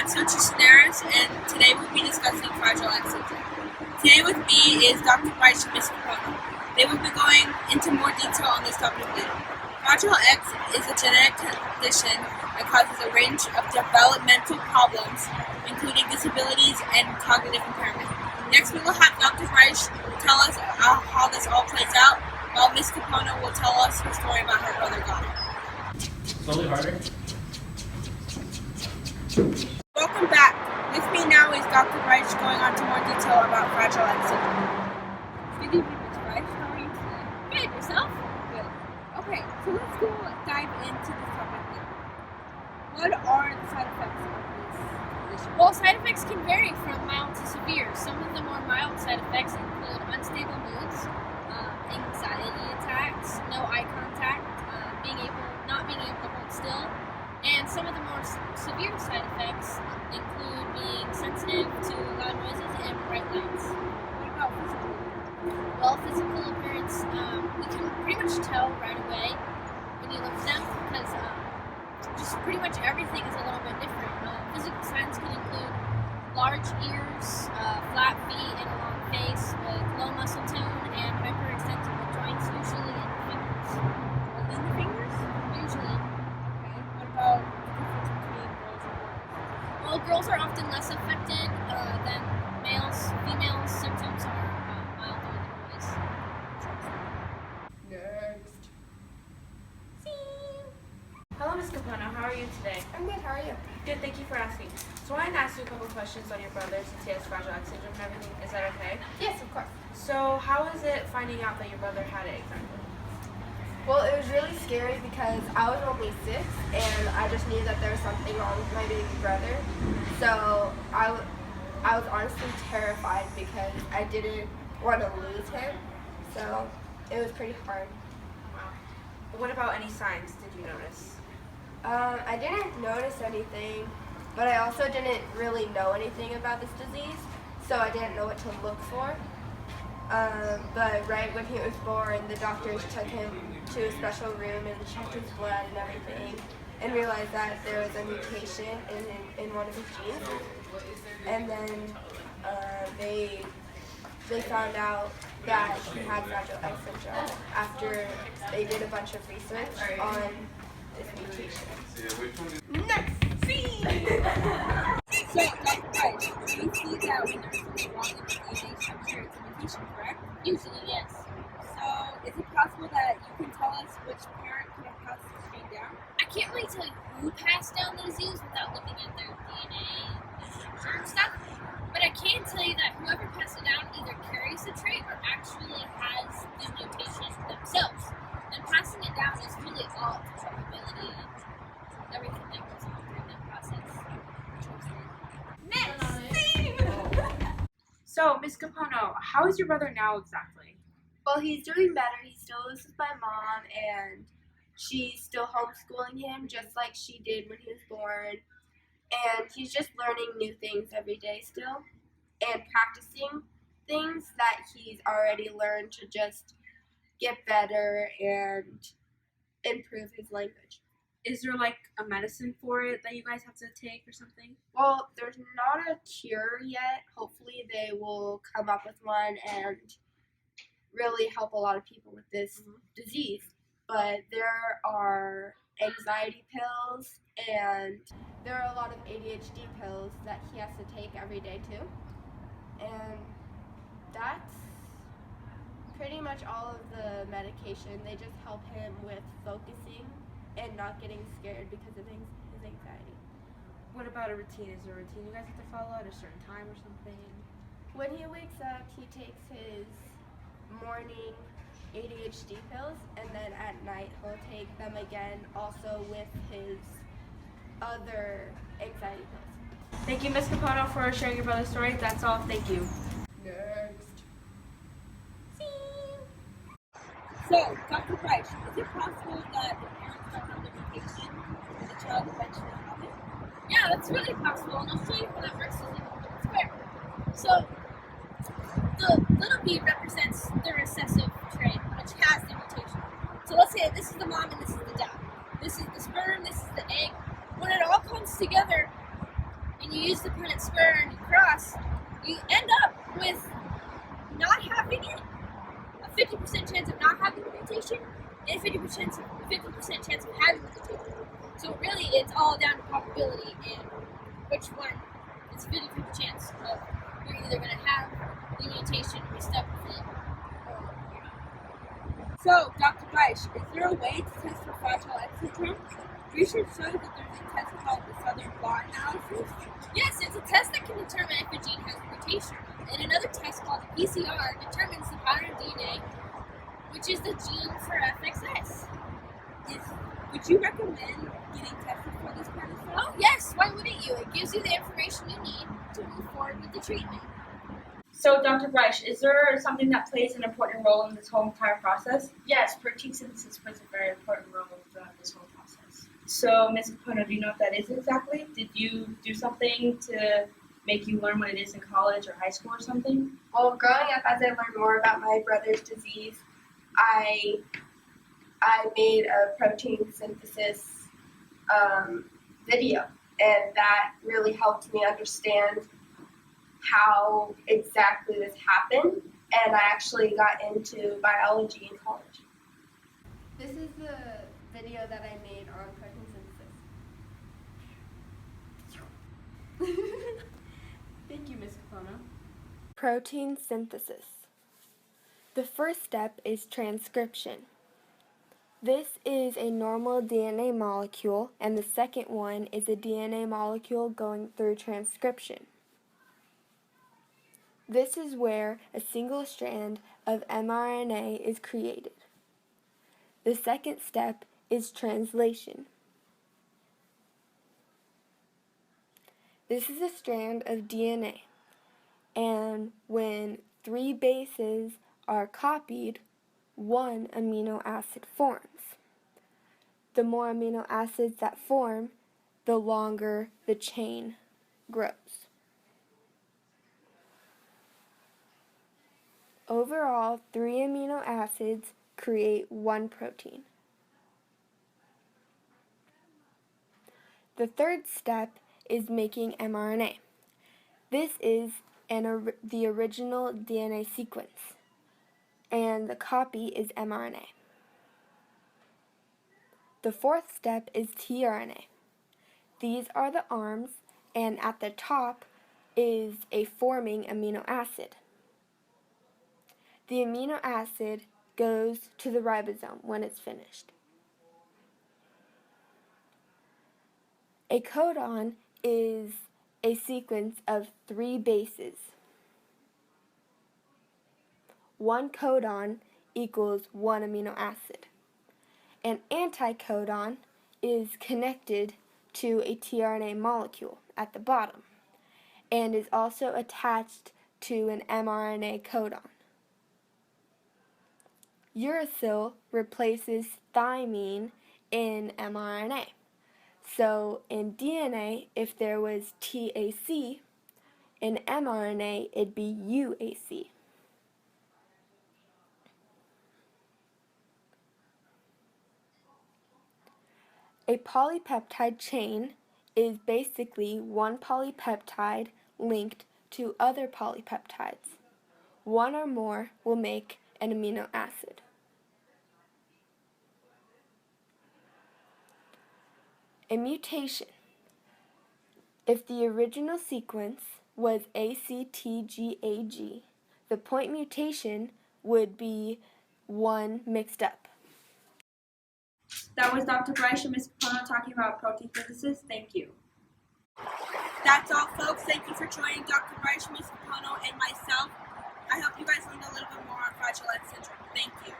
I'm nutritionist, and today we'll be discussing Fragile X syndrome. Today with me is Dr. Weiss and Ms. Capone. They will be going into more detail on this topic later. Fragile X is a genetic condition that causes a range of developmental problems, including disabilities and cognitive impairment. Next, we will have Dr. Weiss tell us how this all plays out, while Ms. Capone will tell us her story about her brother God. Slowly harder. Welcome back. With me now is Dr. Weiss going on to more detail about Fragile X syndrome. Good evening, Ms. Weiss. How are you today? Good, yourself? Good. Okay, so let's go dive into this topic now. What are the side effects of this condition? Well, side effects can vary from mild to severe. Some of the more mild side effects include unstable moods, anxiety attacks, no eye contact, not being able to hold still, and some of the more severe side effects include being sensitive to loud noises and bright lights. What about physical? Well, physical appearance, we can pretty much tell right away when you look at them because just pretty much everything is a little bit different. Physical signs can include large ears, flat feet, and a long face with low muscle tone and hyperextensible joints, usually in the fingers. In the fingers? Usually. Okay. What about the difference between girls and boys? Well, girls are often less affected than males. Females' symptoms are milder than boys. Next. Hello, Ms. Capone. How are you today? I'm good, how are you? Good, thank you for asking. So I wanted to ask you a couple questions on your brother since he has Fragile X syndrome and everything. Is that okay? Yes, of course. So how was it finding out that your brother had it exactly? Well, it was really scary because I was only 6 and I just knew that there was something wrong with my baby brother. So I was honestly terrified because I didn't want to lose him. So it was pretty hard. Wow. What about any signs did you notice? I didn't notice anything, but I also didn't really know anything about this disease, so I didn't know what to look for. But right when he was born, the doctors took him to a special room and checked his blood and everything, and realized that there was a mutation in one of his genes. And then they found out that he had Fragile X syndrome after they did a bunch of research on this mutation. Next scene! So, Dr. Weiss, you see that when there's something wrong in the DNA structure, it's a mutation, correct? Usually, yes. So, is it possible that you can tell us which parent could have passed this gene down? I can't really tell you who passed down the disease without looking at their DNA structure and stuff, but I can tell you that whoever passed it down either carries the trait or actually has the mutation themselves. And passing it down is really all to probability and everything that goes on during that process. So, Ms. Capone, how is your brother now exactly? Well, he's doing better. He still lives with my mom, and she's still homeschooling him just like she did when he was born. And he's just learning new things every day still, and practicing things that he's already learned to just get better and improve his language. Is there like a medicine for it that you guys have to take or something? Well, there's not a cure yet. Hopefully they will come up with one and really help a lot of people with this disease. But there are anxiety pills and there are a lot of ADHD pills that he has to take every day too. And that's pretty much all of the medication. They just help him with focusing and not getting scared because of his anxiety. What about a routine? Is there a routine you guys have to follow at a certain time or something? When he wakes up, he takes his morning ADHD pills, and then at night he'll take them again, also with his other anxiety pills. Thank you, Ms. Capone, for sharing your brother's story. That's all. Thank you. Next. So, Dr. Weiss, is it possible that the parents don't have the mutation and the child eventually have it? Yeah, that's really possible, and I'll show you how that works in a little square. So, the little b represents the recessive trait, which has the mutation. So let's say this is the mom and this is the dad. This is the sperm, this is the egg. When it all comes together and and you use the Punnett square and you cross, you end up with not having it, a 50% chance of not having the mutation, and a 50% chance of having the mutation. So really, it's all down to probability and which one. It's a 50-50 chance of you're either going to have the mutation, be stuck with it, or you're not. So, Dr. Beisch, is there a way to test for Fragile X syndrome? Research shows that there's a test called the Southern blot analysis. Yes, it's a test that can determine if a gene has a mutation, and another test called the PCR determines the pattern DNA, which is the gene for FXS. Would you recommend getting tested for this kind of stuff? Oh yes, why wouldn't you? It gives you the information you need to move forward with the treatment. So, Dr. Breisch, is there something that plays an important role in this whole entire process? Yes, protein synthesis plays a very important role throughout this whole process. So, Ms. Capono, do you know what that is exactly? Did you do something to make you learn what it is in college or high school or something? Well, growing up, as I learned more about my brother's disease, I made a protein synthesis video, and that really helped me understand how exactly this happened, and I actually got into biology in college. This is the video that I made on protein synthesis. Thank you, Ms. Capono. Protein synthesis. The first step is transcription. This is a normal DNA molecule, and the second one is a DNA molecule going through transcription. This is where a single strand of mRNA is created. The second step is translation. This is a strand of DNA, and when 3 bases are copied, 1 amino acid forms. The more amino acids that form, the longer the chain grows. Overall, 3 amino acids create 1 protein. The third step is making mRNA. This is the original DNA sequence, and the copy is mRNA. The fourth step is tRNA. These are the arms, and at the top is a forming amino acid. The amino acid goes to the ribosome when it's finished. A codon is a sequence of 3 bases. 1 codon equals 1 amino acid. An anticodon is connected to a tRNA molecule at the bottom and is also attached to an mRNA codon. Uracil replaces thymine in mRNA. So in DNA, if there was TAC, in mRNA it'd be UAC. A polypeptide chain is basically one polypeptide linked to other polypeptides. One or more will make an amino acid. A mutation. If the original sequence was ACTGAG, the point mutation would be 1 mixed up. That was Dr. Breisch and Ms. Capono talking about protein synthesis. Thank you. That's all, folks. Thank you for joining Dr. Beisch, Ms. Capono, and myself. I hope you guys learned a little bit more on Fragile X syndrome. Thank you.